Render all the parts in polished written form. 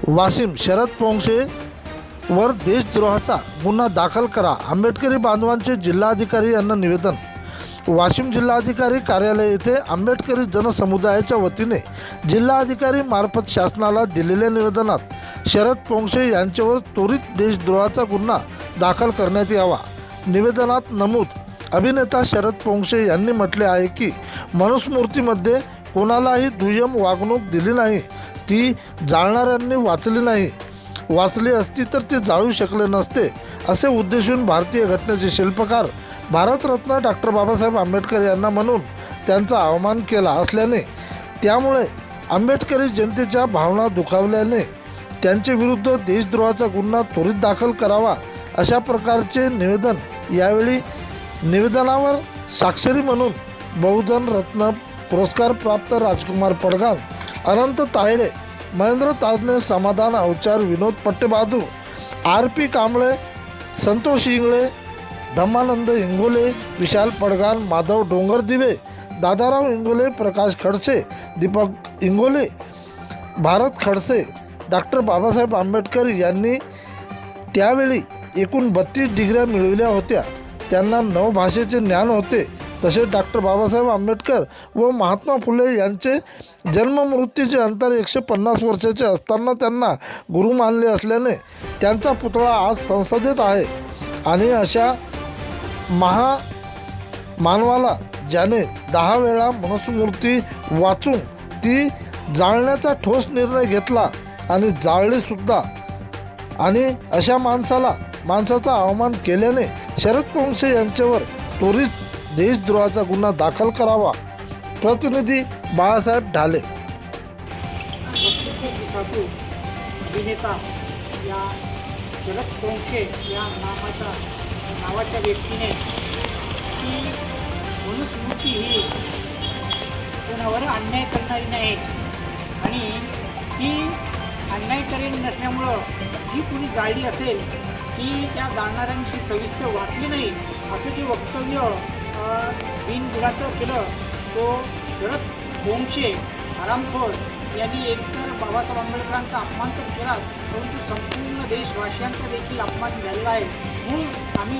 वाशिम शरद पोंक्षे वर देशद्रोहाचा गुन्हा दाखल करा, आंबेडकरी बांधवांचे जिल्हाधिकारी यांना निवेदन। वाशिम जिल्हाधिकारी कार्यालय येथे आंबेडकरी जनसमुदायाच्या वतीने जिल्हाधिकारी मार्फत शासनाला दिलेल्या निवेदनात शरद पोंक्षे यांच्यावर त्वरित देशद्रोहाचा गुन्हा दाखल करण्यात यावा। निवेदनात नमूद अभिनेता शरद पोंक्षे यांनी म्हटले आहे की मनुस्मृतीमध्ये कोणालाही दुय्यम वागणूक दिली नाही, ती जाळणाऱ्यांनी वाचली नाही, वाचली असती तर ते जाळू शकले नसते असे उद्देशून भारतीय घटनेचे शिल्पकार भारतरत्न डॉक्टर बाबासाहेब आंबेडकर यांना म्हणून त्यांचा अवमान केला असल्याने त्यामुळे आंबेडकरी जनतेच्या भावना दुखावल्याने त्यांच्या विरुद्ध देशद्रोहाचा गुन्हा त्वरित दाखल करावा अशा प्रकारचे निवेदन यावेळी निवेदनावर स्वाक्षरी म्हणून बहुजन रत्न पुरस्कार प्राप्त राजकुमार पडगाव, अनंत तायडे, महेंद्र ताजने, समाधान अवचार, विनोद पट्टेबहादूर, RP कांबळे, संतोष इंगळे, धम्मानंद इंगोले, विशाल पडगान, माधव डोंगरदिवे, दादाराव इंगोले, प्रकाश खडसे, दीपक इंगोले, भारत खडसे, डॉक्टर बाबासाहेब आंबेडकर यांनी त्यावेळी एकूण 32 डिग्र्या मिळविल्या होत्या। त्यांना 9 भाषेचे ज्ञान होते। तसेच डॉक्टर बाबासाहेब आंबेडकर व महात्मा फुले यांचे जन्ममृत्यूचे अंतर 150 वर्षाचे असताना त्यांना गुरु मानले असल्याने त्यांचा पुतळा आज संसदेत आहे। आणि अशा मानवाला ज्याने 10 वेळा मनुस्मृती वाचून ती जाळण्याचा ठोस निर्णय घेतला आणि जाळलीसुद्धा, आणि अशा माणसाचा अवमान केल्याने शरद पोंक्षे यांच्यावर त्वरित देशद्रोहाचा गुन्हा दाखल करावा। प्रतिनिधी बाळासाहेब ढाले। अभिनेता या शरद पोंक्षे या नावाच्या व्यक्तीने की मनुस्मृती ही कोणावर अन्याय करणारी नाही आणि ती अन्यायकारी नसल्यामुळं जी कुणी जाळली असेल ती त्या जाणणाऱ्यांची सविस्तर वाचली नाही असं जे वक्तव्य बिनबुडाचं केलं तो शरद पोंक्षे हरामखोर यांनी एकतर बाबासाहेब आंबेडकरांचा अपमान तर केला, परंतु संपूर्ण देशवासियांचा देखील अपमान झालेला आहे। म्हणून आम्ही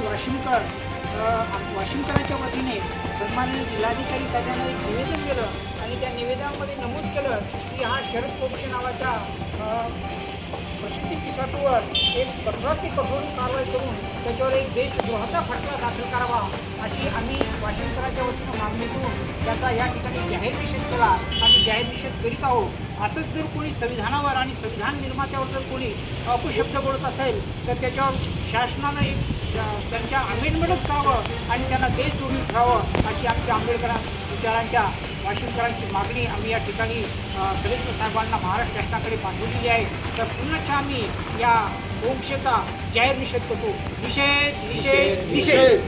वाशिमकरांच्या वतीने सन्माननीय जिल्हाधिकारी साहेबांना एक निवेदन केलं आणि त्या निवेदनामध्ये नमूद केलं की हा शरद पोंक्षे नावाच्या प्रसिद्धी पिसाटूवर एक कठोराची कठोर कारवाई करून त्याच्यावर एक देशद्रोहाचा खटला दाखल करावा अशी आम्ही वाशिमकरांच्या वतीनं मागणी करून त्याचा या ठिकाणी जाहीर निषेध केला आणि जाहीर निषेध करीत आहोत। असंच जर कोणी संविधानावर आणि संविधान निर्मात्यावर जर कोणी अपशब्द बोलत असेल तर त्याच्यावर शासनानं एक त्यांच्या अमेंडमेंटच करावं आणि त्यांना देशद्रोही ठेवावं अशी आमच्या विचारांच्या वाशिमकरांची मागणी आम्ही या ठिकाणी कलेक्टर साहेबांना महाराष्ट्र शासनाकडे पाठवलेली आहे। तर पुन्हा आम्ही या पोंक्षेचा जाहीर निषेध करतो। निषेध निषेध निषेध।